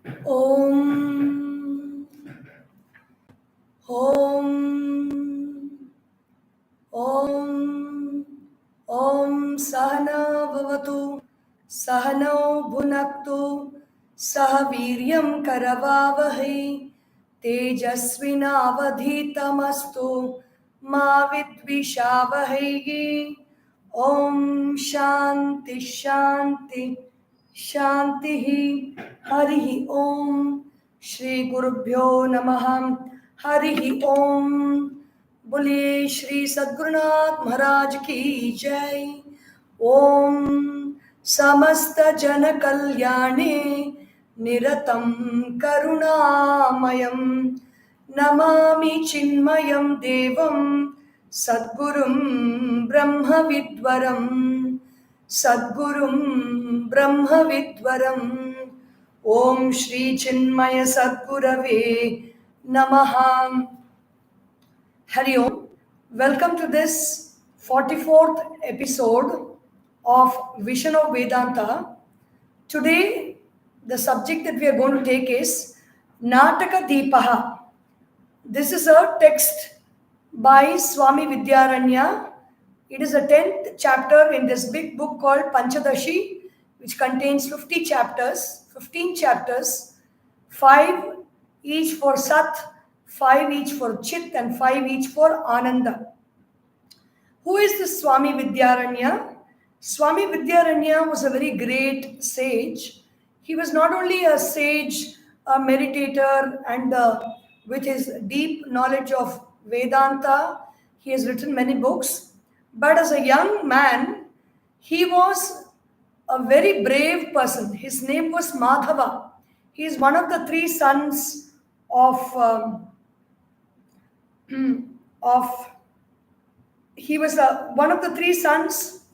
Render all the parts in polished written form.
Om Om Om Om Sahana Bhavatu Sahano Bhunaktu Sahaviryam Karavavahai Tejasvinavadhitamastu Ma Vidvishavahai. Om Shanti Shanti Shanti Harihi Om Shri Gurubhyo Namaha Harihi Om. बोलिए श्री सद्गुरुनाथ महाराज की जय। ओम समस्त जन कल्याणे निरतं करुणामयं नमामि चिन्मयं देवं सद्गुरुं ब्रह्मविद्वरं सद्गुरुं ब्रह्मविद्वरम्। ओम श्री चिन्मय सद्गुरवे नमः। Hari Om. Welcome to this 44th episode of Vision of Vedanta. Today, the subject that we are going to take is Nataka Deepaha. This is a text by Swami Vidyaranya. It is the 10th chapter in this big book called Panchadashi, which contains 15 chapters, 5 each for Sat, 5 each for Chit, and 5 each for Ananda. Who is this Swami Vidyaranya? Swami Vidyaranya was a very great sage. He was not only a sage, a meditator, and with his deep knowledge of Vedanta, he has written many books. But as a young man, he was a very brave person. His name was Madhava. He is one of the 3 sons of he was one of the 3 sons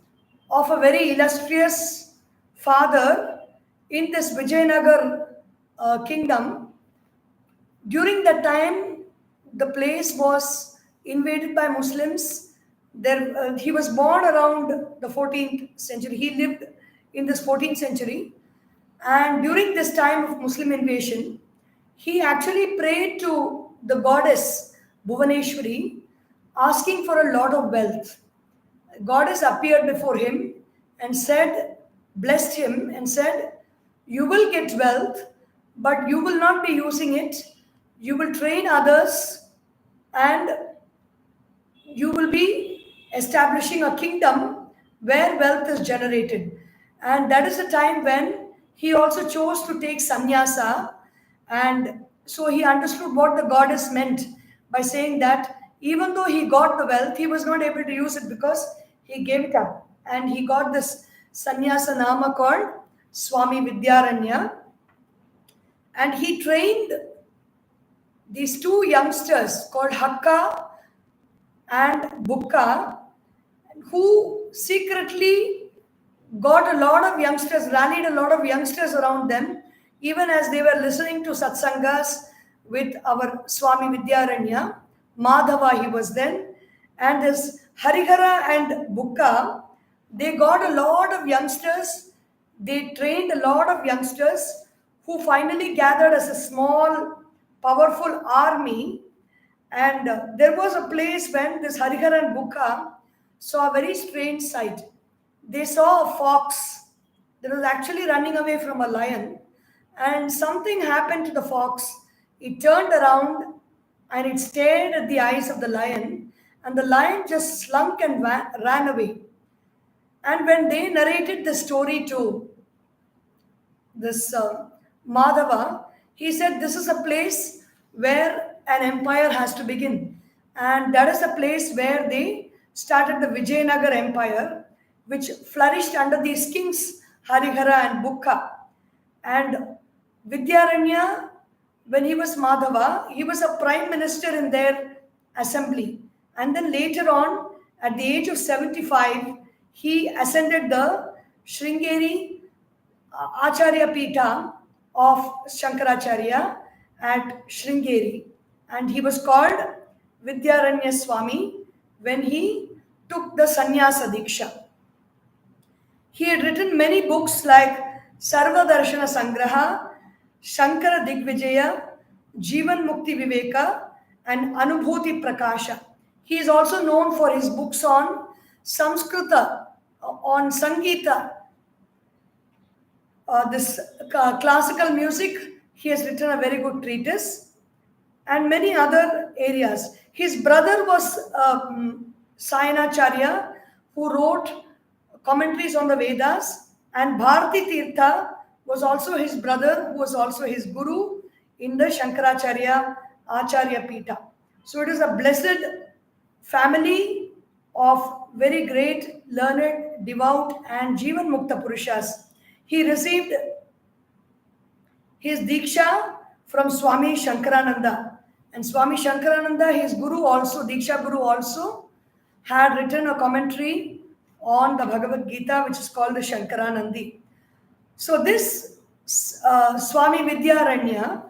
of a very illustrious father in this Vijayanagar kingdom. During that time, the place was invaded by Muslims. He was born around the 14th century. He lived in this 14th century. And during this time of Muslim invasion, he actually prayed to the goddess Bhuvaneshwari, asking for a lot of wealth. Goddess appeared before him and said, blessed him and said, you will get wealth, but you will not be using it. You will train others and you will be establishing a kingdom where wealth is generated. And that is the time when he also chose to take sannyasa. And so he understood what the goddess meant by saying that even though he got the wealth, he was not able to use it because he gave it up. And he got this sannyasa nama called Swami Vidyaranya. And he trained these 2 youngsters called Hakka and Bukka, who secretly got a lot of youngsters, rallied a lot of youngsters around them, even as they were listening to satsangas with our Swami Vidyaranya. Madhava he was then. And this Harihara and Bukka, they got a lot of youngsters. They trained a lot of youngsters who finally gathered as a small, powerful army. And there was a place when this Harihara and Bukka saw a very strange sight. They saw a fox that was actually running away from a lion. And something happened to the fox. It turned around and it stared at the eyes of the lion. And the lion just slunk and ran away. And when they narrated the story to this Madhava, he said, this is a place where an empire has to begin. And that is a place where they started the Vijayanagar Empire, which flourished under these kings, Harihara and Bukka. And Vidyaranya, when he was Madhava, he was a prime minister in their assembly. And then later on, at the age of 75, he ascended the Sringeri Acharya Pita of Shankaracharya at Sringeri. And he was called Vidyaranya Swami when he took the Sannyasa Diksha. He had written many books like Sarva Darshana Sangraha, Shankara Digvijaya, Jivan Mukti Viveka, and Anubhuti Prakasha. He is also known for his books on Samskrita, on Sangeeta, this classical music. He has written a very good treatise, and many other areas. His brother was Sayanacharya, who wrote commentaries on the Vedas, and Bharati Tirtha was also his brother, who was also his guru in the Shankaracharya Acharya Pita. So it is a blessed family of very great, learned, devout, and Jivan Mukta Purushas. He received his Diksha from Swami Shankarananda. And Swami Shankarananda, his guru also, Diksha Guru also, had written a commentary on the Bhagavad Gita, which is called the Shankaranandi. So this Swami Vidyaranya,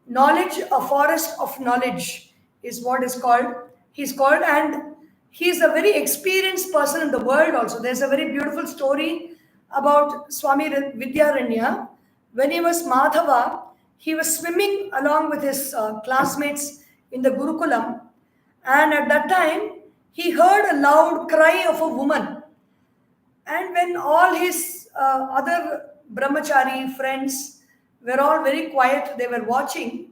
knowledge, a forest of knowledge, is what is called. He's called, and he's a very experienced person in the world also. There's a very beautiful story about Swami Vidyaranya. When he was Madhava, he was swimming along with his classmates in the Gurukulam, and at that time, he heard a loud cry of a woman. And when all his other Brahmachari friends were all very quiet, they were watching,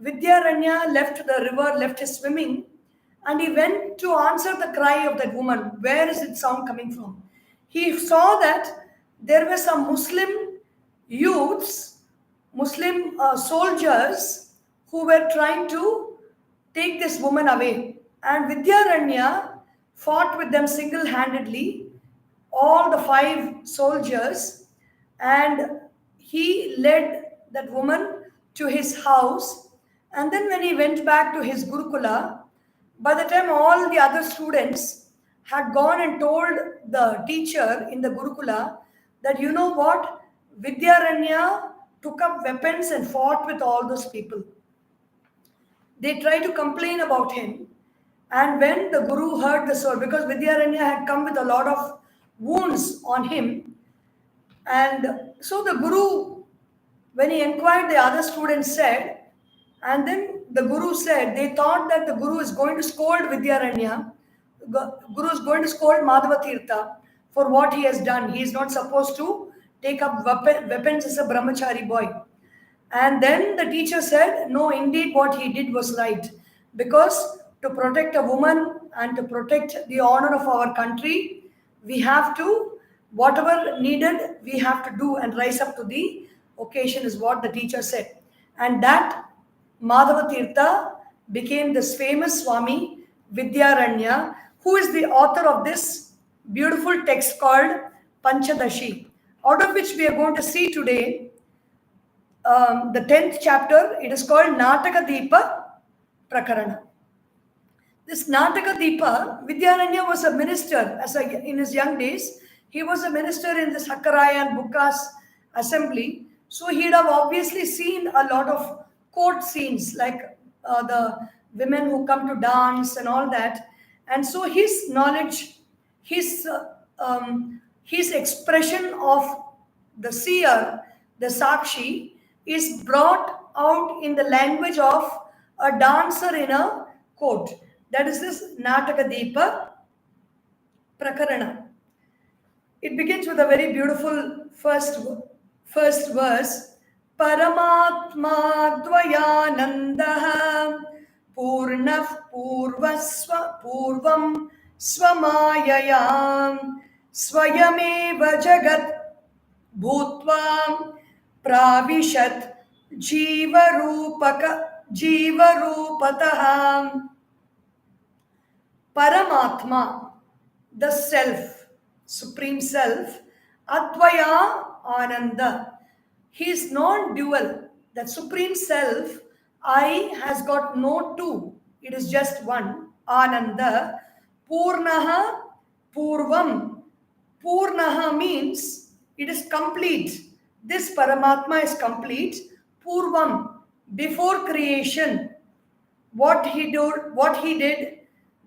Vidyaranya left the river, left his swimming, and he went to answer the cry of that woman. Where is its sound coming from? He saw that there were some Muslim youths, Muslim soldiers who were trying to take this woman away. And Vidyaranya fought with them single-handedly, all the 5 soldiers, and he led that woman to his house. And then when he went back to his Gurukula, by the time all the other students had gone and told the teacher in the Gurukula that, you know what, Vidyaranya took up weapons and fought with all those people. They tried to complain about him. And when the Guru heard the story, because Vidyaranya had come with a lot of wounds on him, and so the Guru, when he inquired, the other students said, and then the Guru said, they thought that the Guru is going to scold Vidyaranya, Guru is going to scold Madhava Tirtha for what he has done. He is not supposed to take up weapons as a brahmachari boy. And then the teacher said, no, indeed what he did was right. Because to protect a woman and to protect the honor of our country, we have to, whatever needed, we have to do and rise up to the occasion, is what the teacher said. And that Madhava Tirtha became this famous Swami Vidyaranya, who is the author of this beautiful text called Panchadashi, out of which we are going to see today the 10th chapter. It is called Nataka Deepa Prakarana. This Nataka Deepa, Vidyaranya was a minister in his young days. He was a minister in the Sakaraya and Bukkas assembly. So he'd have obviously seen a lot of court scenes, like the women who come to dance and all that. And so his knowledge, his expression of the seer, the Sakshi, is brought out in the language of a dancer in a court. That is this Nataka Deepa Prakarana. It begins with a very beautiful first verse. Paramatma Dvayanandaha Purnah Purvam Swamayayam Swayameva Jagat Bhutvam Pravishat Jivarupataham. Paramatma, the self, supreme self, Advaya Ananda. He is non-dual. That supreme self, I, has got no two. It is just one. Ananda. Purnaha Purvam. Purnaha means it is complete. This Paramatma is complete. Purvam, before creation, what he did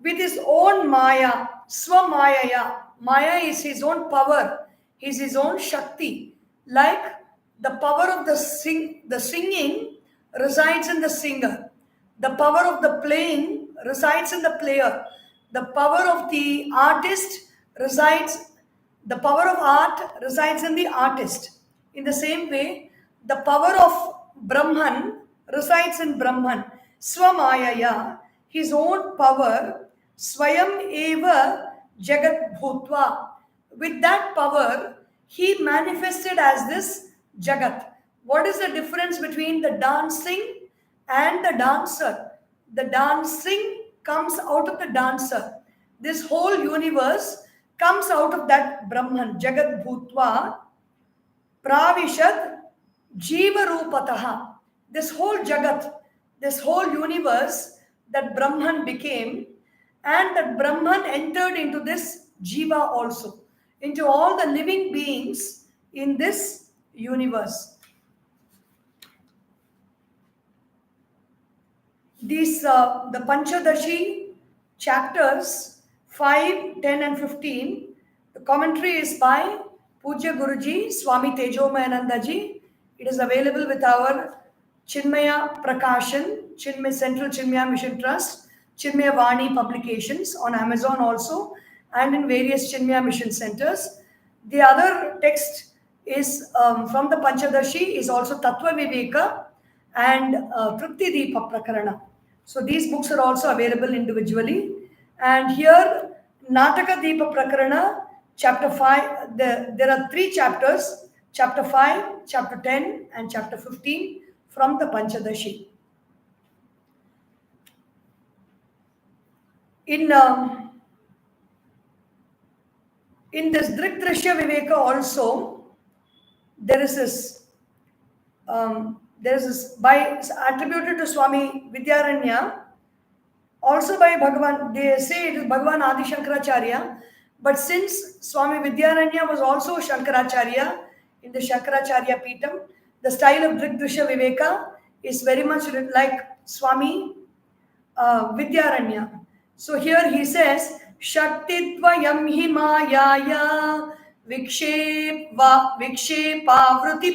with his own Maya, Swamayaya. Maya is his own power, is his own Shakti. Like The power of the singing resides in the singer. The power of the playing resides in the player. The power of the artist resides, the power of art resides in the artist. In the same way, the power of Brahman resides in Brahman. Swamayaya, his own power, Swayam eva Jagat Bhutva. With that power, he manifested as this Jagat. What is the difference between the dancing and the dancer? The dancing comes out of the dancer. This whole universe comes out of that Brahman, Jagat Bhutva, Pravishad Jiva Rupataha. This whole Jagat, this whole universe that Brahman became, and that Brahman entered into this Jiva also, into all the living beings in this universe. These, the Panchadashi chapters 5, 10 and 15, the commentary is by Pujya Guruji, Swami Tejomayanandaji. It is available with our Chinmaya Prakashan, Central Chinmaya Mission Trust, Chinmaya Vani publications on Amazon also, and in various Chinmaya Mission centers. The other text is from the Panchadashi is also Tattva Viveka and Trupti Deepa Prakarana. So these books are also available individually. And here, Nataka Deepa Prakarana, chapter 5, there are 3 chapters, chapter 5, chapter 10, and chapter 15 from the Panchadashi. In this Drikdrishya Viveka also, there is this by attributed to Swami Vidyaranya, also by Bhagavan, they say it is Bhagavan Adi Shankaracharya, but since Swami Vidyaranya was also Shankaracharya in the Shankaracharya Peetam, the style of Drikdrishya Viveka is very much like Swami Vidyaranya. So here he says, Shaktitvayam hi mayaya vikshepavruti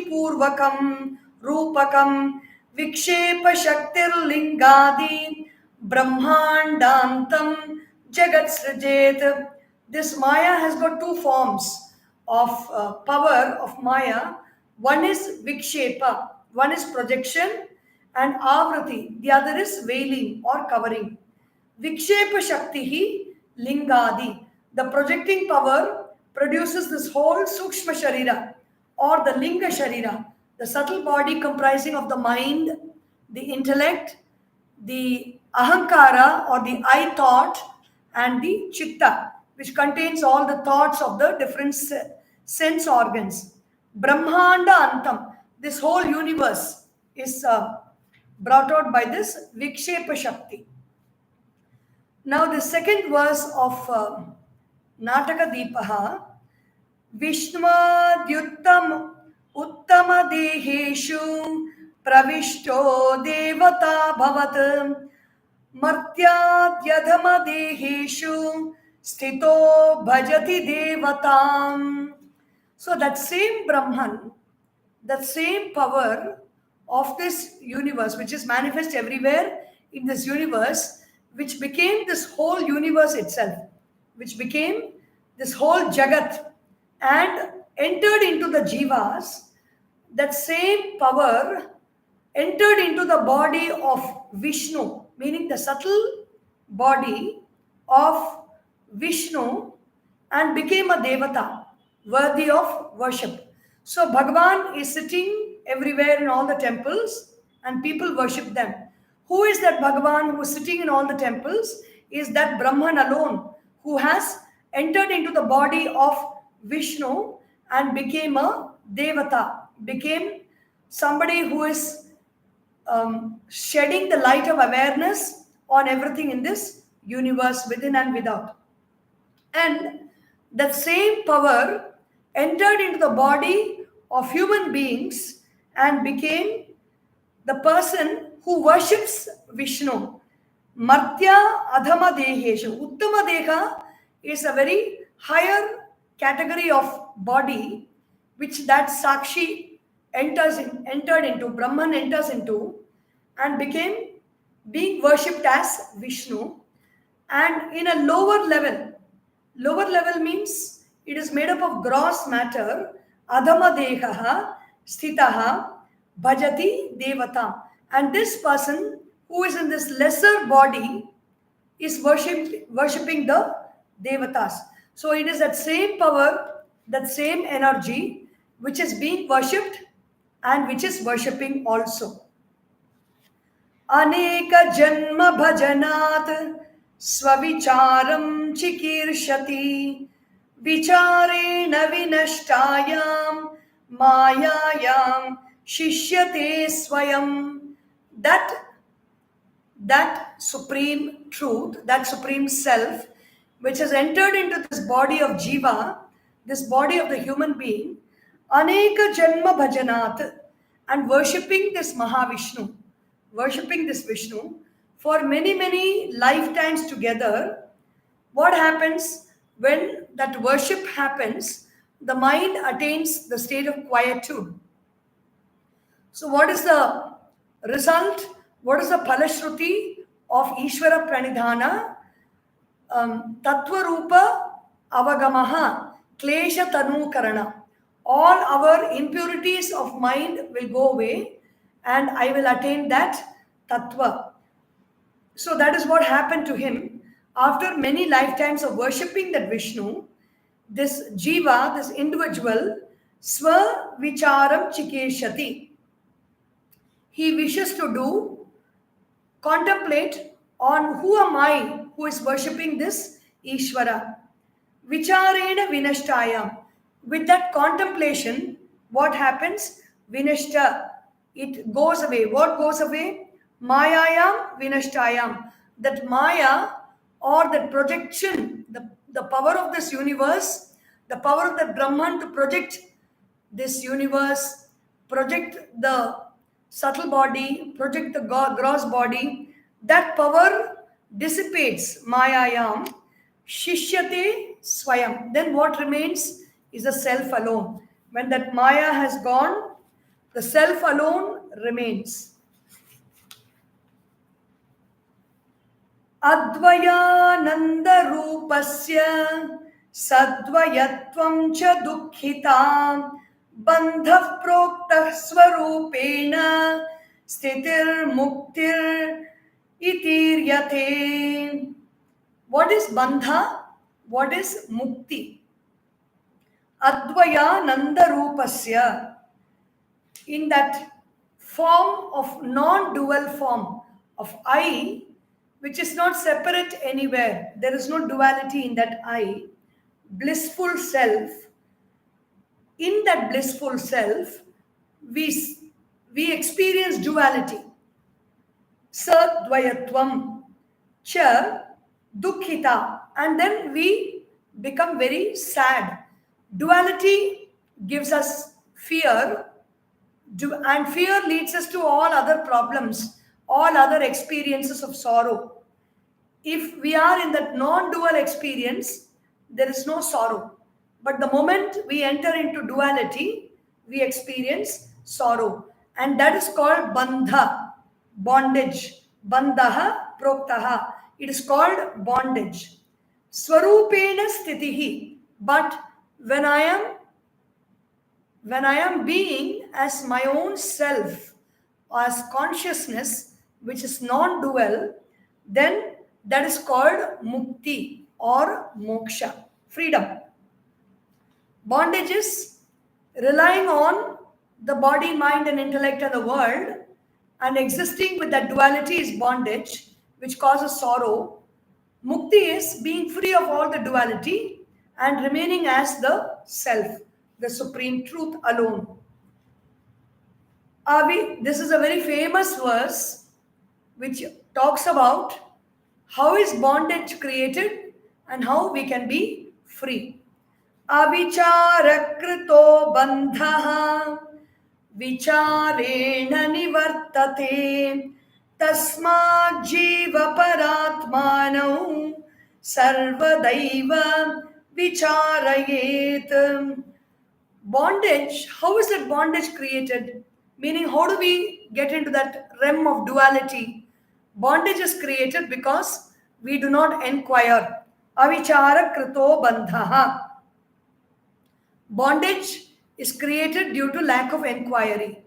purvakam rupakam vikshepa shaktir lingadi brahmandantam jagat srijet. This Maya has got 2 forms of power of Maya. One is vikshepa, one is projection, and avruti, the other is veiling or covering. Vikshepa Shaktihi Lingadi. The projecting power produces this whole Sukshma Sharira or the Linga Sharira, the subtle body comprising of the mind, the intellect, the Ahankara or the I thought, and the Chitta, which contains all the thoughts of the different sense organs. Brahmanda Antam. This whole universe is brought out by this Vikshepa Shakti. Now the second verse of Nataka Deepaha, Vishnuadyuttam Uttama Deheshu Pravishto Devata Bhavat Martyadyadhama Deheshu Sthito Bhajati Devatam. So that same Brahman, that same power of this universe, which is manifest everywhere in this universe, which became this whole universe itself, which became this whole Jagat and entered into the Jivas, that same power entered into the body of Vishnu, meaning the subtle body of Vishnu, and became a Devata, worthy of worship. So Bhagavan is sitting everywhere in all the temples and people worship them. Who is that Bhagavan who is sitting in all the temples? Is that Brahman alone who has entered into the body of Vishnu and became a Devata, became somebody who is shedding the light of awareness on everything in this universe within and without. And that same power entered into the body of human beings and became the person who worships Vishnu. Martya Adhama Deheshu. Uttama Deha is a very higher category of body which that Sakshi entered into, Brahman enters into, and became being worshipped as Vishnu. And in a lower level means it is made up of gross matter, adama dehaha, sthitaha, bhajati devata. And this person who is in this lesser body is worshipping the devatas. So it is that same power, that same energy which is being worshipped and which is worshipping also. अनेक जन्म भजनात् स्वविचारं चिकीर्षति विचारेण विनष्टायां मायायां शिष्यते स्वयं. That supreme truth, that supreme self, which has entered into this body of jiva, this body of the human being, aneka janma bhajanat, and worshipping this Mahavishnu, worshipping this Vishnu for many, many lifetimes together. What happens when that worship happens? The mind attains the state of quietude. So what is the result? What is the Palashruti of Ishvara Pranidhana? Tattva Rupa Avagamaha Klesha Tanu Karana. All our impurities of mind will go away and I will attain that Tattva. So that is what happened to him. After many lifetimes of worshipping that Vishnu, this Jiva, this individual, Swa Vicharam Chikeshati. He wishes to contemplate on who am I who is worshipping this Ishvara. Vicharena vinashtayam. With that contemplation, what happens? Vinashta. It goes away. What goes away? Mayayam vinashtayam. That Maya or that projection, the power of this universe, the power of the Brahman to project this universe, project the subtle body, project the gross body, that power dissipates. Mayayam shishyate swayam. Then what remains is the self alone. When that Maya has gone, the self alone remains. Advayananda rupasya sadvayatvam cha dukhitam bandhav proktah swarupena stitir muktir itiryate. What is bandha? What is mukti? Advayananda rupasya. In that form of non-dual form of I, which is not separate anywhere. There is no duality in that I. Blissful self. In that blissful self, we experience duality. Sadvayatvam cha dukkhita. And then we become very sad. Duality gives us fear, and fear leads us to all other problems, all other experiences of sorrow. If we are in that non-dual experience, there is no sorrow. But the moment we enter into duality, we experience sorrow. And that is called bandha, bondage. Bandhaha proktaha. It is called bondage. Swarupena sthitihi. But when I am being as my own self, as consciousness, which is non-dual, then that is called mukti or moksha, freedom. Bondage is relying on the body, mind and intellect and the world, and existing with that duality is bondage, which causes sorrow. Mukti is being free of all the duality and remaining as the self, the supreme truth alone. This is a very famous verse which talks about how is bondage created and how we can be free. Avicharakrito bandhaha vicharena nivartate tasmad jiva paratmanau sarvadaiva vicharayet. Bondage, how is that bondage created? Meaning, how do we get into that realm of duality? Bondage is created because we do not inquire. Avichara krito bandhaha. Bondage is created due to lack of inquiry.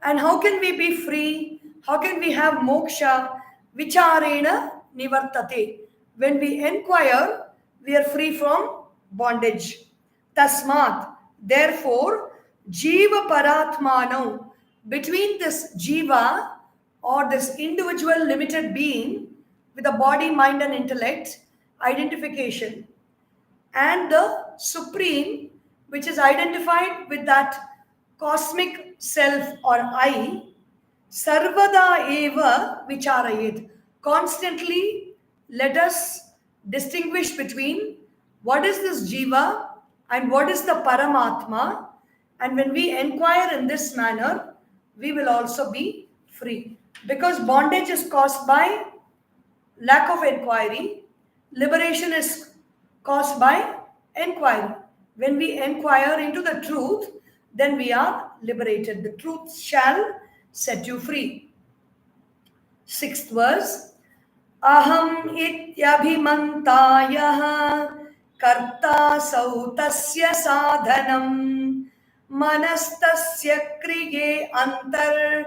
And how can we be free? How can we have moksha? Vicharena nivartate. When we inquire, we are free from bondage. Tasmat. Therefore, jiva paratmano. Between this jiva or this individual limited being with a body, mind, and intellect, identification, and the supreme, which is identified with that cosmic self or I, sarvada eva vicharayet. Constantly let us distinguish between what is this jiva and what is the paramatma, and when we inquire in this manner, we will also be free. Because bondage is caused by lack of inquiry, liberation is caused by inquiry. When we inquire into the truth, then we are liberated. The truth shall set you free. Sixth verse. Aham ityabhimantayah karta sautasya sadhanam manastasya kriye antar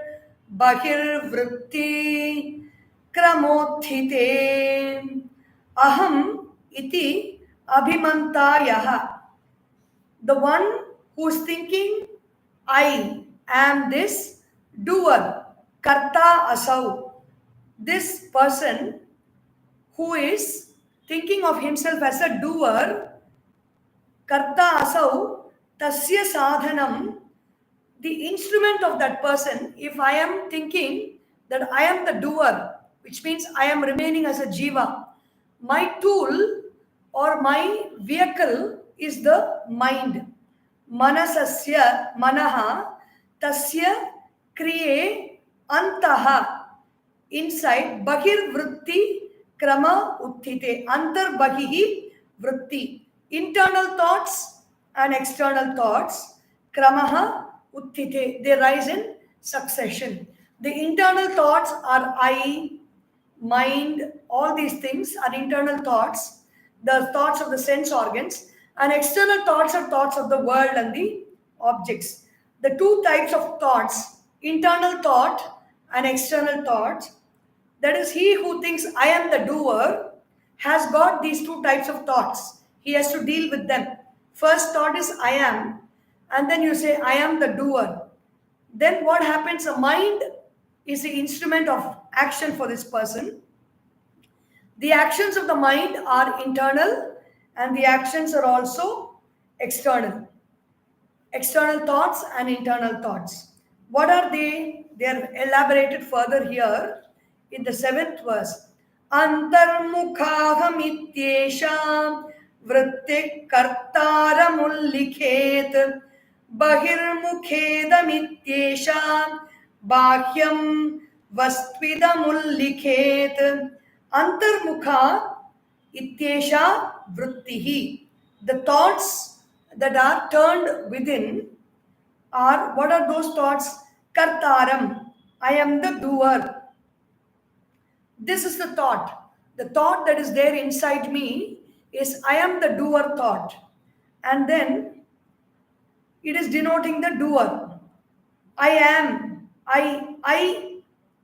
bahirvritti kramothite. Aham iti abhimantayah. The one who is thinking, I am this doer, karta asau. This person who is thinking of himself as a doer, karta asau, tasya sadhanam, the instrument of that person, if I am thinking that I am the doer, which means I am remaining as a jiva, my tool or my vehicle is the mind. Manasasya, manaha, tasya kriye antaha, inside, bahir vritti krama uttite, antar bahihi vritti, internal thoughts and external thoughts, kramaha uttite, they rise in succession. The internal thoughts are I, mind, all these things are internal thoughts, the thoughts of the sense organs, and external thoughts are thoughts of the world and the objects. The two types of thoughts, internal thought and external thought, that is, he who thinks I am the doer has got these two types of thoughts. He has to deal with them. First thought is I am, and then you say I am the doer. Then what happens? The mind is the instrument of action for this person. The actions of the mind are internal and the actions are also external. External thoughts and internal thoughts. What are they? They are elaborated further here in the 7th verse. Antarmukhaham ityesha vritti kartaramullikhet bahirmukhedam ityesha bahyam vastvidamullikhet. Antarmukha ityesha vrittihi. The thoughts that are turned within are, what are those thoughts? Kartaram, I am the doer. This is the thought. The thought that is there inside me is I am the doer thought. And then it is denoting the doer. I am,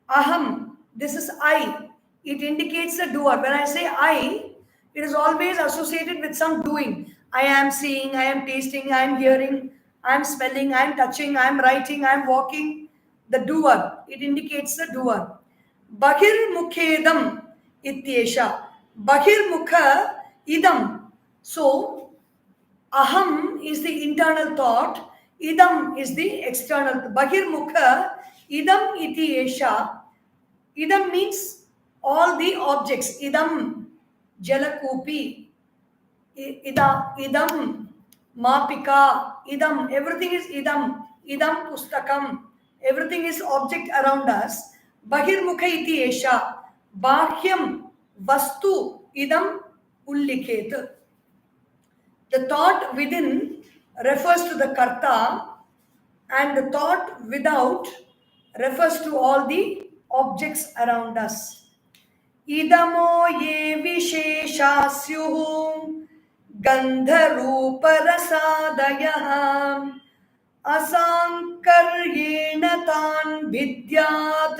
aham, this is I. It indicates the doer. When I say I, it is always associated with some doing. I am seeing, I am tasting, I am hearing, I am smelling, I am touching, I am writing, I am walking. The doer. It indicates the doer. Bahir mukhedam ityesha. Bahir mukha idam. So, aham is the internal thought. Idam is the external. Bahir mukha idam ityesha. Idam means all the objects. Idam jalakupi. Idam mapika. Idam. Everything is idam. Idam pustakam. Everything is object around us. Bahirmukha iti esha. Bahyam vastu idam ullikhet. The thought within refers to the karta, and the thought without refers to all the objects around us. Idamo ye vishesha syuh gandha rupa rasadayah asankaryena tan vidyat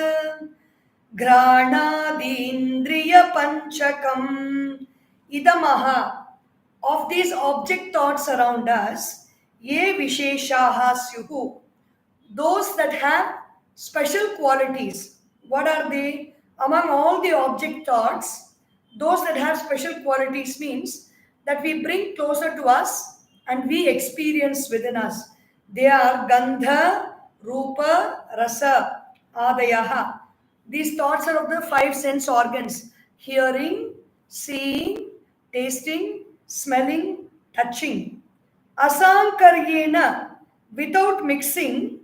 granadindriya panchakam. Idamaha, of these object thoughts around us, ye visheshaha syuhu, those that have special qualities. What are they? Among all the object thoughts, those that have special qualities means that we bring closer to us and we experience within us. They are Gandha, Rupa, Rasa, Adayaha. These thoughts are of the five sense organs: hearing, seeing, tasting, smelling, touching. Asankaryena, without mixing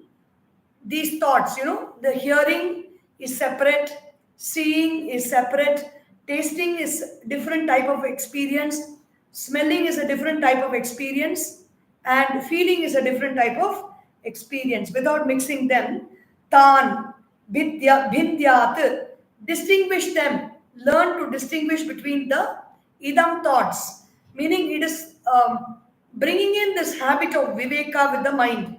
these thoughts, the hearing is separate, seeing is separate, tasting is different type of experience, smelling is a different type of experience, and feeling is a different type of experience. Without mixing them, tan bhindyat, distinguish them, learn to distinguish between the idam thoughts, meaning it is bringing in this habit of viveka with the mind.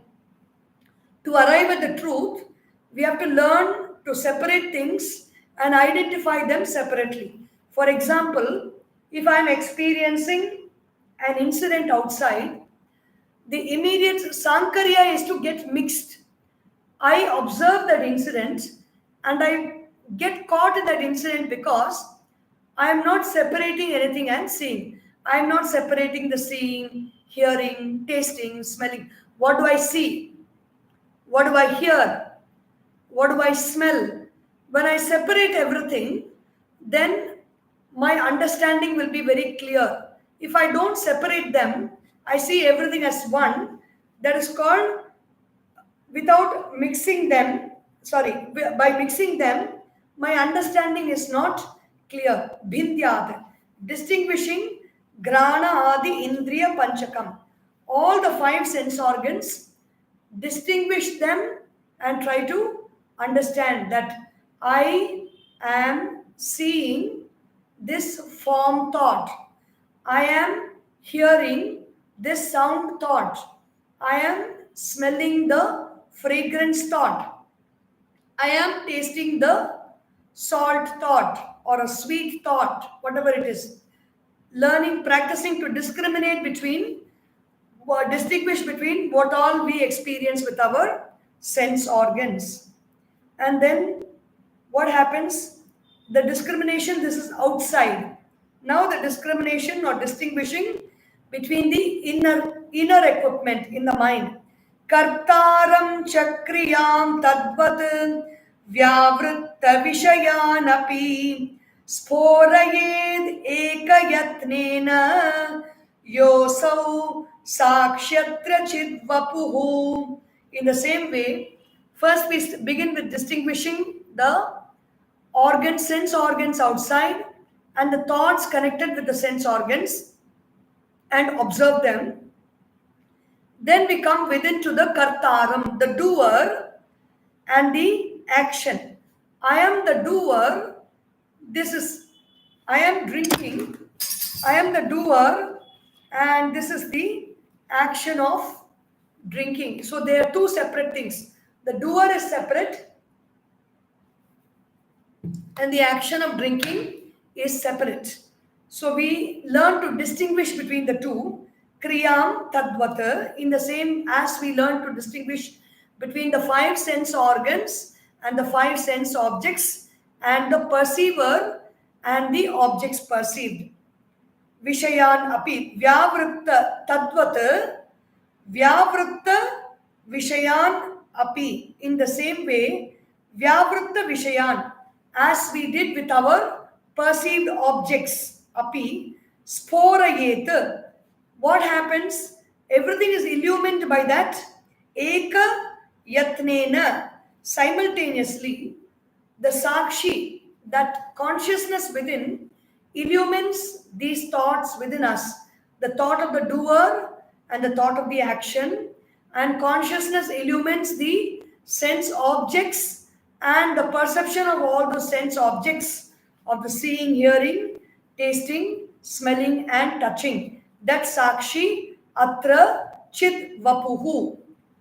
To arrive at the truth, we have to learn to separate things and identify them separately. For example, if I am experiencing an incident outside, the immediate sankarya is to get mixed. I observe that incident and I get caught in that incident because I am not separating anything and seeing. I am not separating the seeing, hearing, tasting, smelling. What do I see? What do I hear? What do I smell? When I separate everything, then my understanding will be very clear. If I don't separate them, I see everything as one. That is called, without mixing them, by mixing them, my understanding is not clear. Bhindyat, distinguishing grana adi indriya panchakam. All the five sense organs, distinguish them and try to understand that I am seeing this form thought. I am hearing this sound thought. I am smelling the fragrance thought. I am tasting the salt thought or a sweet thought, whatever it is. Learning, practicing to discriminate between, distinguish between what all we experience with our sense organs. And then what happens? The discrimination, this is outside. Now the discrimination or distinguishing between the inner equipment in the mind. Kartaram chakriyam tadvat vyavritta vishayanapi sporayed ekayatnena yosau sakshyatra chidvapuhu. In the same way, first we begin with distinguishing the sense organs outside and the thoughts connected with the sense organs and observe them. Then we come within to the kartaram, the doer and the action. I am the doer. I am drinking. I am the doer and this is the action of drinking. So they are two separate things. The doer is separate and the action of drinking is separate. So we learn to distinguish between the two. Kriyam tadvata, in the same as we learn to distinguish between the five sense organs and the five sense objects and the perceiver and the objects perceived. Vishayan api vyavritta tadvata vyavritta vishayan api. In the same way, vyavritta vishayan, as we did with our perceived objects, api sporayet. What happens? Everything is illumined by that eka yatnena. Simultaneously, the sakshi, that consciousness within, illumines these thoughts within us. The thought of the doer and the thought of the action, and consciousness illumines the sense objects and the perception of all those sense objects of the seeing, hearing, tasting, smelling, and touching. That Sakshi Atra Chit Vapuhu.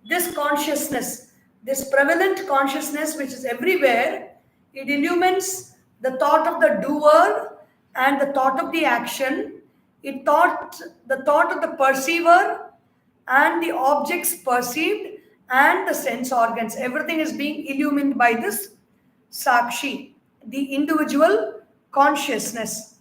This consciousness, this prevalent consciousness which is everywhere, it illumines the thought of the doer and the thought of the action. The thought of the perceiver and the objects perceived and the sense organs. Everything is being illumined by this Sakshi, the individual consciousness.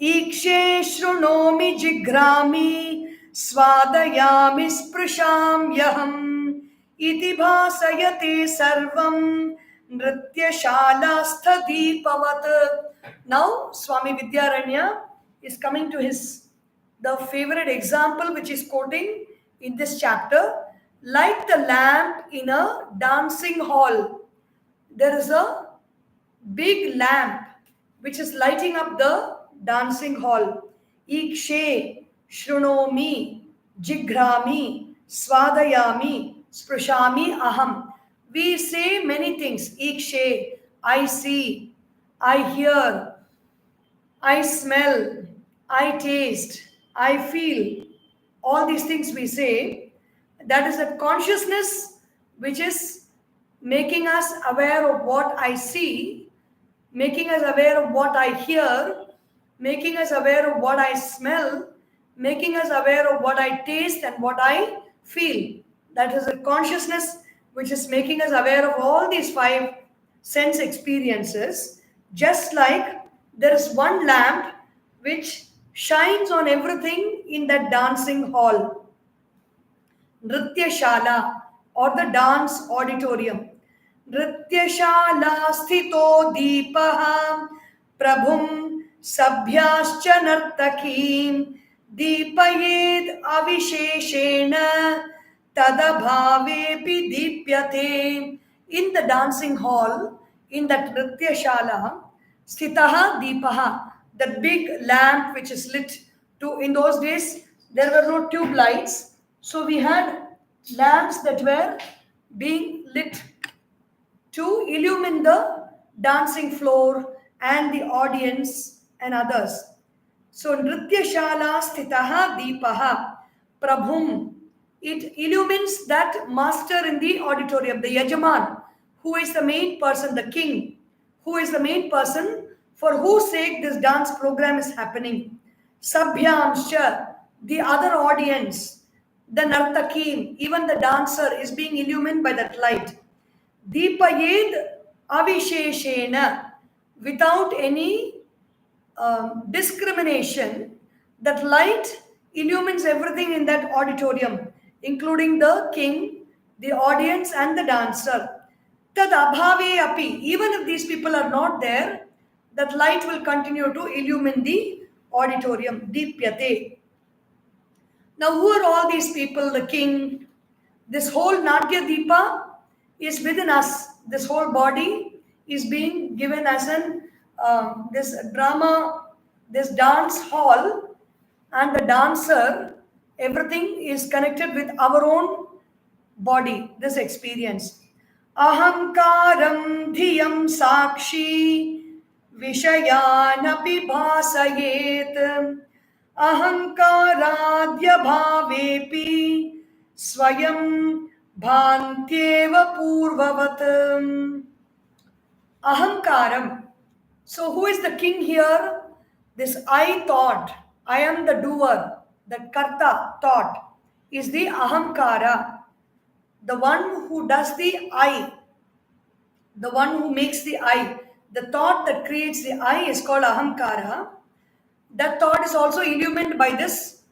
Ikshe shrunomi jigrami swadayami sprisham yaham iti bhasayate sarvam nrityashala deepavat. Now Swami Vidyaranya is coming to the favorite example which is quoting in this chapter. Like the lamp in a dancing hall, there is a big lamp which is lighting up the dancing hall. Ikshe shrunomi jigrami swadayami sprishami aham. We say many things. Ikshe, I see, I hear, I smell, I taste, I feel. All these things we say. That is a consciousness which is making us aware of what I see, making us aware of what I hear, making us aware of what I smell, making us aware of what I taste and what I feel. That is a consciousness which is making us aware of all these 5 sense experiences. Just like there is one lamp which shines on everything in that dancing hall. Nrityashala, or the dance auditorium. Nrityashala sthito deepaha prabhum sabhyascha nartakim deepayed avisheshena tadabhavepi deepyate. In the dancing hall, in that Nrityashala, sthitaha deepaha, that big lamp which is lit to, in those days there were no tube lights. So we had lamps that were being lit to illumine the dancing floor and the audience and others. So Nrityashala sthitaha deepaha prabhum. It illumines that master in the auditorium, the Yajaman, who is the main person, the king, who is the main person for whose sake this dance program is happening. Sabhyamsha, the other audience, the nartakim, even the dancer is being illumined by that light. Deepayed avisheshena, without any discrimination, that light illumines everything in that auditorium, including the king, the audience and the dancer. Tad abhave api, even if these people are not there, that light will continue to illumine the auditorium. Deepyate. Now, who are all these people? The king, this whole Natya Deepa is within us. This whole body is being given as this drama, this dance hall, and the dancer, everything is connected with our own body, this experience. Ahamkaram dhiyam sakshi vishayanapi bhasayet ahankaradya bhavepi swayam bhantyeva purvavat. Ahankaram. So who is the king here? This I thought, I am the doer, the karta thought is the ahankara. The one who does the I, the one who makes the I, the thought that creates the I is called ahankara. That thought is also illumined by this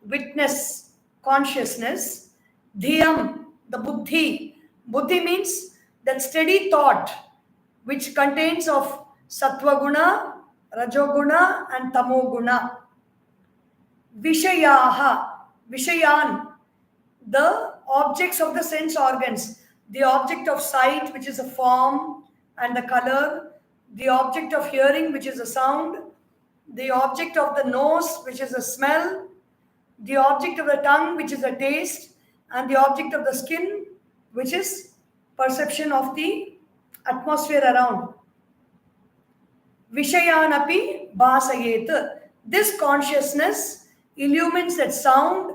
witness, consciousness. Dhiyam, the buddhi. Buddhi means that steady thought which contains of sattva guna, rajoguna and tamoguna. Vishayaha, vishayan, the objects of the sense organs. The object of sight, which is a form and the color. The object of hearing, which is a sound. The object of the nose, which is a smell. the object of the tongue, which is the taste, and the object of the skin, which is perception of the atmosphere around. Vishayanapi bhasayet. This consciousness illumines that sound,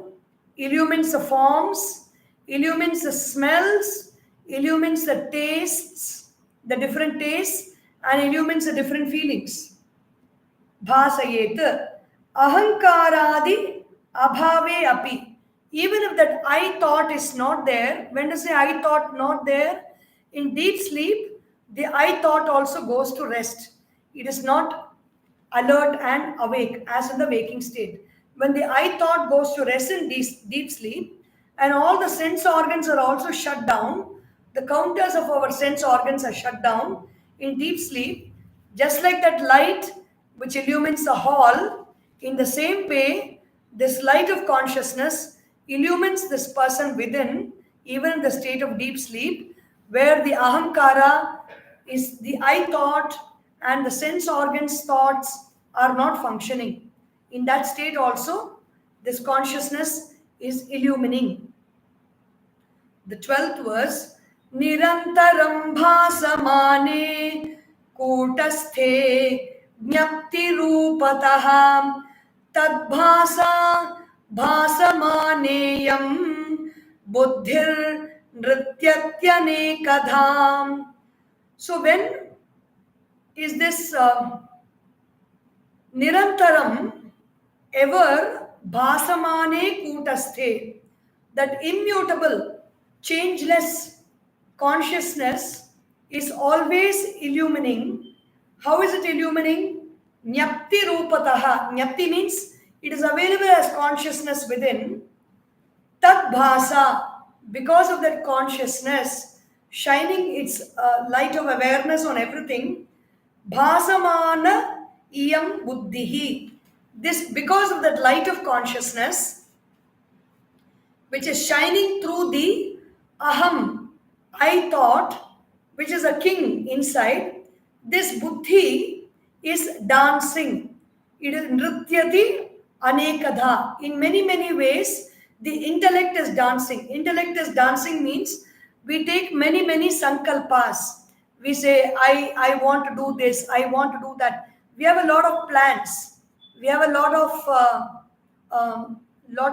illumines the forms, illumines the smells, illumines the tastes, the different tastes, and illumines the different feelings. Bhasayet. Ahankaradi abhave api. Even if that I thought is not there, when to say I thought not there, in deep sleep, the I thought also goes to rest. It is not alert and awake as in the waking state. When the I thought goes to rest in deep sleep, and all the sense organs are also shut down, the counters of our sense organs are shut down in deep sleep, just like that light which illumines the hall. In the same way, this light of consciousness illumines this person within, even in the state of deep sleep, where the ahamkara is the I thought and the sense organs thoughts are not functioning. In that state also, this consciousness is illumining. The 12th verse, Nirantaram bhasamane kutasthe jnapti rupataham tadbhasa bhasamaneyam buddhir nrityatyanekadham. So when is this nirantaram ever bhasamane kutasthe, that immutable, changeless consciousness is always illumining. How is it illumining? Jnapti rupataha. Jnapti means it is available as consciousness within. Tat bhasa, because of that consciousness shining its light of awareness on everything. Bhasamana iyam buddhihi. This, because of that light of consciousness, which is shining through the aham, I thought, which is a king inside, this buddhi is dancing. It is nrityati anekadha. In many, many ways, the intellect is dancing. Intellect is dancing means we take many, many sankalpas. We say, I want to do this, I want to do that. We have a lot of plans. We have a lot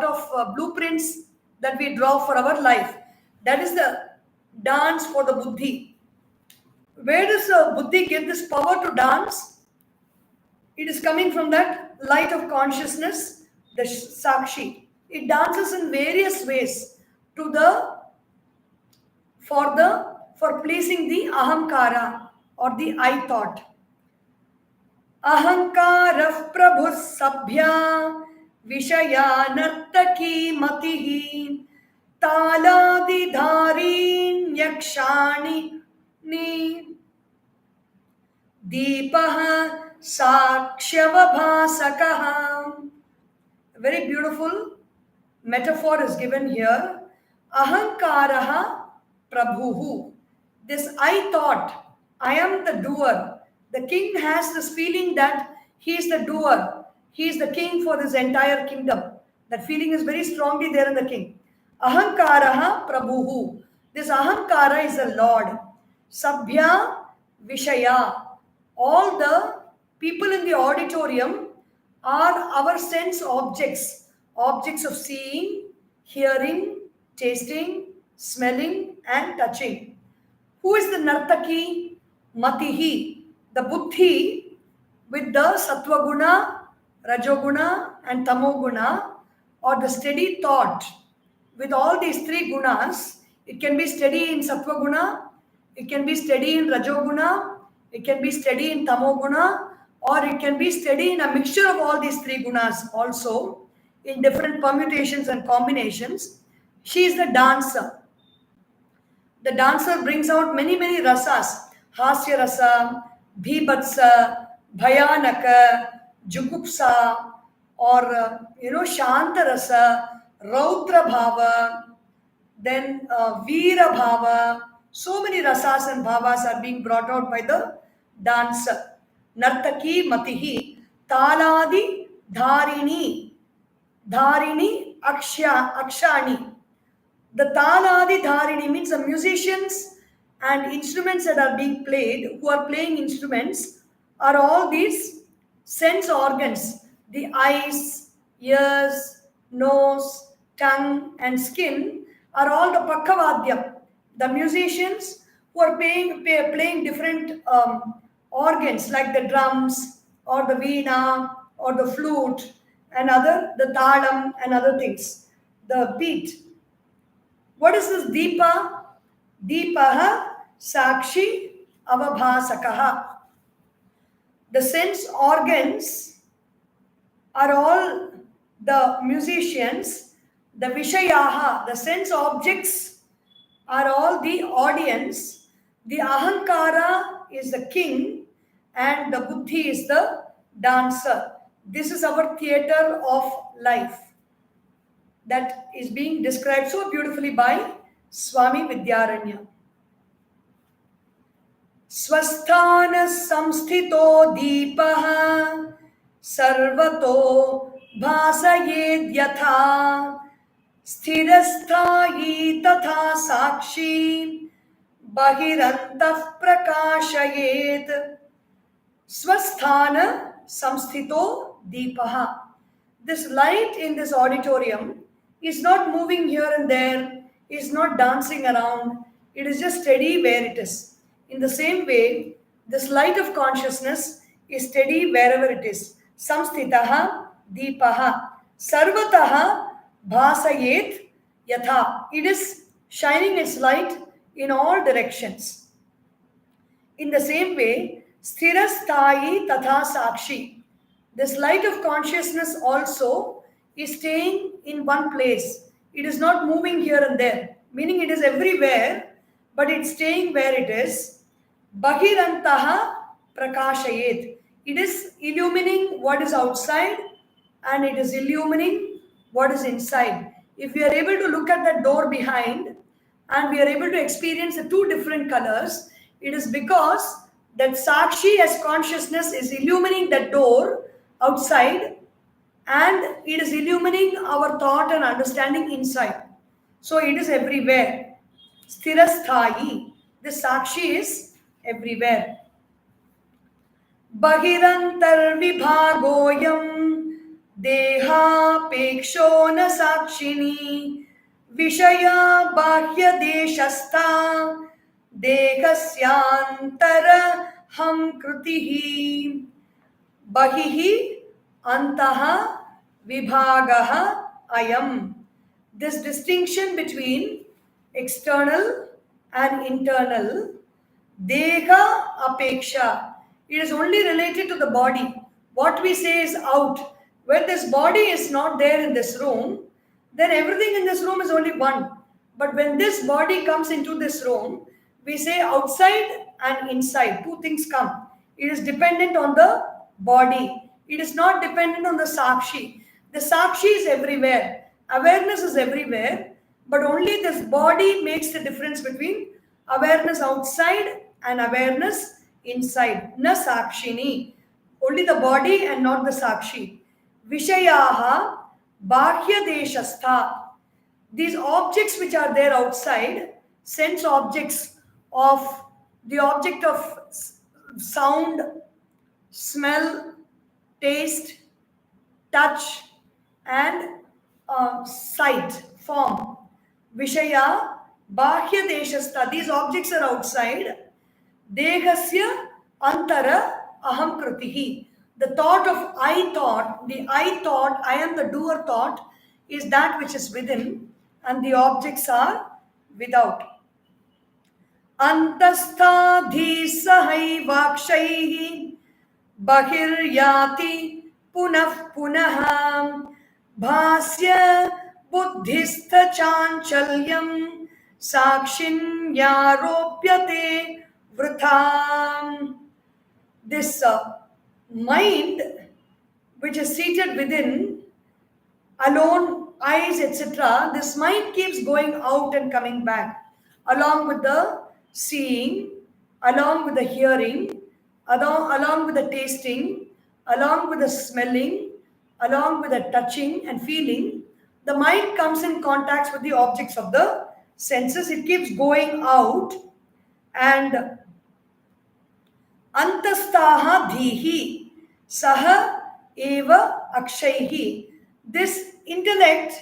of blueprints that we draw for our life. That is the dance for the buddhi. Where does the buddhi get this power to dance? It is coming from that light of consciousness, the sakshi. It dances in various ways for pleasing the ahamkara or the I thought. Ahankara prabhu sabhya vishaya nartaki matihi taladi dharin yakshani ni Deepam sakshyavabhasakaha. Very beautiful metaphor is given here. Ahankaraha prabhuhu. This I thought, I am the doer. The king has this feeling that he is the doer. He is the king for this entire kingdom. That feeling is very strongly there in the king. Ahankaraha prabhuhu. This ahankara is the Lord. Sabhya vishaya. All the people in the auditorium are our sense objects. Objects of seeing, hearing, tasting, smelling, and touching. Who is the nartaki? Matihi, the buddhi with the sattva-guna, rajoguna, and tamoguna, or the steady thought. With all these three gunas, it can be steady in sattva-guna, it can be steady in rajoguna, it can be steady in tamoguna, or it can be steady in a mixture of all these three gunas also, in different permutations and combinations. She is the dancer. The dancer brings out many, many rasas. Hasya rasa, bhibatsa, bhayanaka, jugupsa, or shanta rasa, rautra bhava, then veera bhava. So many rasas and bhavas are being brought out by the dancer. Nartaki matihi, taladi dharini. Dharini Akshani. The Taladi Dharini means the musicians and instruments that are being played, who are playing instruments, are all these sense organs. The eyes, ears, nose, tongue, and skin are all the Pakkavadyam. The musicians who are playing different organs like the drums or the veena or the flute and the talam and other things, the beat. What is this Deepa? Deepaha Sakshi Avabhasakaha. The sense organs are all the musicians, the Vishayaha, the sense objects are all the audience, the Ahankara is the king, and the Buddhi is the dancer. This is our theater of life that is being described so beautifully by Swami Vidyaranya. Swasthana samsthito deepah sarvato bhasayed yatha sthirasthayi tatha sakshi bahirantah prakashayed. Swasthana samsthito deepah. This light in this auditorium is not moving here and there, is not dancing around, it is just steady where it is. In the same way, this light of consciousness is steady wherever it is. Samsthitaha deepaha sarvataha bhasayet yatha. It is shining its light in all directions. In the same way, sthirasthayi tatha sakshi. This light of consciousness also is staying in one place. It is not moving here and there, meaning it is everywhere, but it's staying where it is. Bahirantaha prakashayet. It is illumining what is outside and it is illumining what is inside. If we are able to look at that door behind and we are able to experience the two different colors, it is because that Sakshi as consciousness is illumining that door outside and it is illumining our thought and understanding inside. So it is everywhere. Sthirasthayi. The Sakshi is everywhere. Bahirantar vibhagoyam deha peksho na sakshini vishaya bahya deshastha dehasyantara ham krutihi. Bahihi antaha vibhagaha ayam. This distinction between external and internal, deha apeksha, it is only related to the body. What we say is out. When this body is not there in this room, then everything in this room is only one. But when this body comes into this room, we say outside and inside. Two things come. It is dependent on the body. It is not dependent on the Sakshi. The Sakshi is everywhere. Awareness is everywhere. But only this body makes the difference between awareness outside and awareness inside. Na Sakshini. Only the body and not the Sakshi. Vishayaha Bahya Deshastha. These objects which are there outside, sense objects of the object of sound, smell, taste, touch, and sight, form. Vishaya Bahya Deshastha. These objects are outside. Dehasya Antara Aham Krutihi. The thought of I thought, the I thought, I am the doer thought, is that which is within, and the objects are without. Antastha sahai vakshaihi bahiryati punah punaham bhasya buddhistha chanchalyam sakshin yaropyate vrtham. This mind which is seated within, alone, eyes, etc., this mind keeps going out and coming back, along with the seeing, along with the hearing, along with the tasting, along with the smelling, along with the touching and feeling, the mind comes in contact with the objects of the senses. It keeps going out, and antastaha dhihi saha eva akshaihi. This intellect,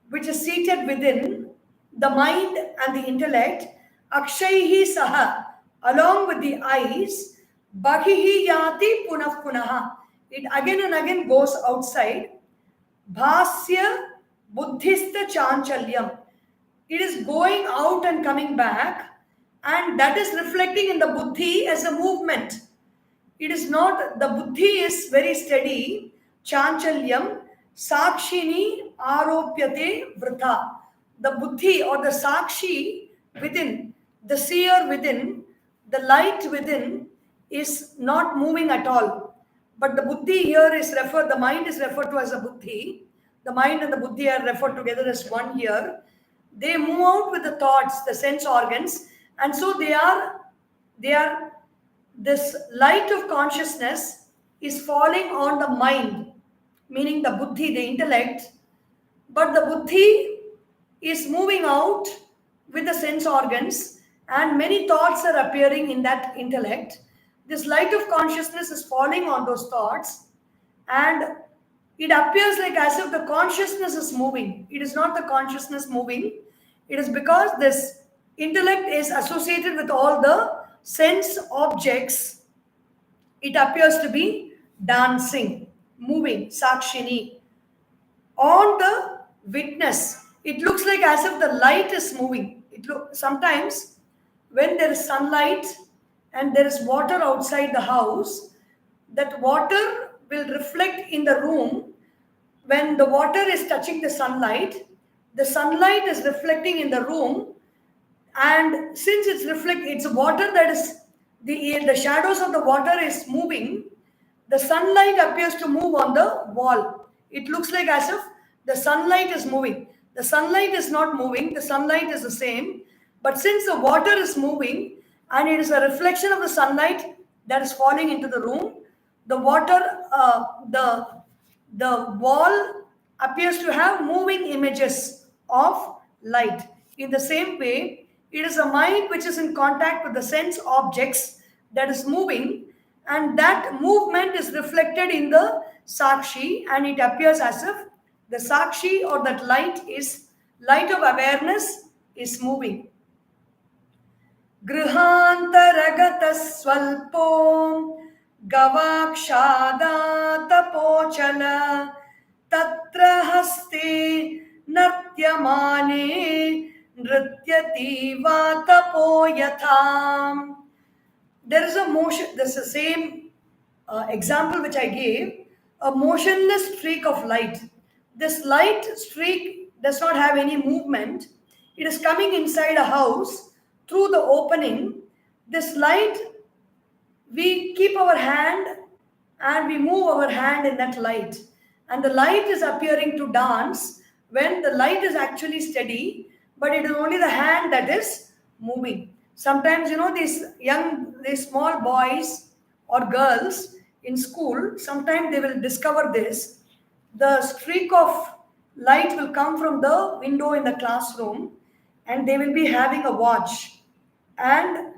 which is seated within the mind and the intellect, akshaihi saha, along with the eyes, bahihi yati punah punaha. It again and again goes outside. Bhasya buddhista chanchalyam. It is going out and coming back, and that is reflecting in the buddhi as a movement. It is not, the buddhi is very steady. Chanchalyam sakshini aropyate vrtha. The buddhi or the sakshi within, the seer within, the light within is not moving at all. But the buddhi here is referred, the mind is referred to as a buddhi. The mind and the buddhi are referred together as one here. They move out with the thoughts, the sense organs, and so they are, this light of consciousness is falling on the mind, meaning the buddhi, the intellect, but the buddhi is moving out with the sense organs, and many thoughts are appearing in that intellect. This light of consciousness is falling on those thoughts, and it appears like as if the consciousness is moving. It is not the consciousness moving. It is because this intellect is associated with all the sense objects. It appears to be dancing, moving, sakshini. On the witness, it looks like as if the light is moving. Sometimes when there is sunlight and there is water outside the house, that water will reflect in the room. When the water is touching the sunlight is reflecting in the room, and since it's water that is, the shadows of the water is moving, the sunlight appears to move on the wall. It looks like as if the sunlight is moving. The sunlight is not moving, the sunlight is the same, but since the water is moving and it is a reflection of the sunlight that is falling into the room, the water, the wall appears to have moving images of light. In the same way, it is a mind which is in contact with the sense objects that is moving, and that movement is reflected in the sakshi, and it appears as if the sakshi or that light of awareness is moving. Grihantaragata swalpo gavakshada tapochala tatra haste natyamane nrityati vatapo yatham. There is a motion, this is the same example which I gave, a motionless streak of light. This light streak does not have any movement. It is coming inside a house through the opening. This light, we keep our hand and we move our hand in that light. And the light is appearing to dance when the light is actually steady, but it is only the hand that is moving. Sometimes, these small boys or girls in school, sometimes they will discover this. The streak of light will come from the window in the classroom, and they will be having a watch, and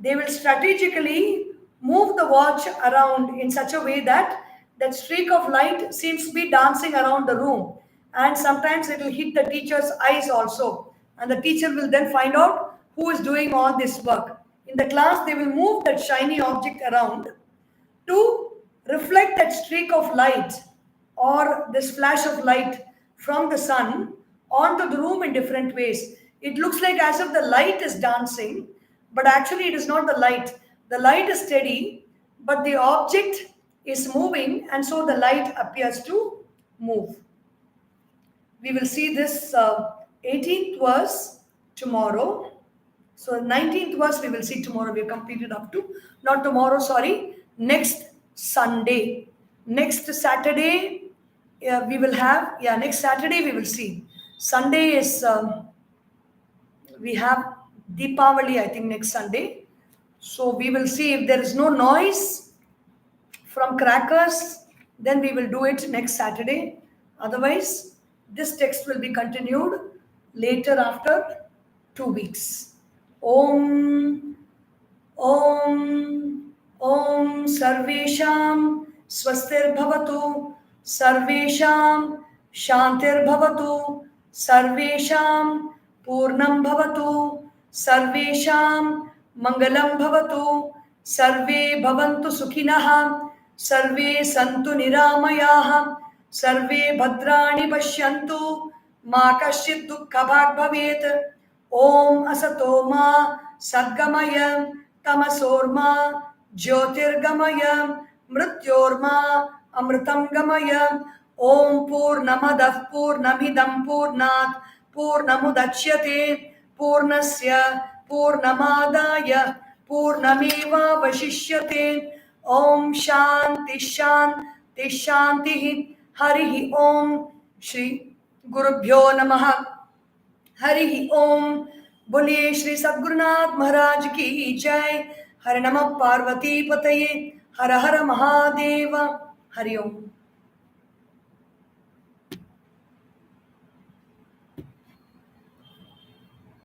they will strategically move the watch around in such a way that that streak of light seems to be dancing around the room, and sometimes it will hit the teacher's eyes also, and the teacher will then find out who is doing all this work. In the class, they will move that shiny object around to reflect that streak of light or this flash of light from the sun onto the room in different ways. It looks like as if the light is dancing, but actually it is not the light. The light is steady, but the object is moving, and so the light appears to move. We will see this 18th verse tomorrow. So 19th verse we will see tomorrow. We have completed up to, not tomorrow, sorry, next Sunday. Next Saturday we will have, next Saturday we will see. Sunday is, we have Deepavali, I think, next Sunday. So we will see if there is no noise from crackers, then we will do it next Saturday. Otherwise, this text will be continued later after 2 weeks. Om Om Om Sarvesham Swastir Bhavatu Sarvesham Shantir Bhavatu Sarvesham Purnam Bhavatu Sarvesham Mangalam Bhavatu Sarve Bhavantu Sukhinah Sarve Santu Niramayah Sarve Bhadrani Pashyantu Ma Kaschit Dukkha Bhag Bhavet Om Asatoma Sadgamaya Tamasorma Jyotirgamaya Mrityorma Amritam Gamaya Om Purnamadah Purnamidam Purnat Purnamudachyate Purnasya Purnamadaya Purnameva Vashishyate Om Shanti Shanti Shanti Harihi Om Shri Gurubhyo Namaha Hari ओम। बोलिए श्री सद्गुरुनाथ महाराज की जय। हर नमः पार्वती पतये। हर हर महादेव। हरि ओम।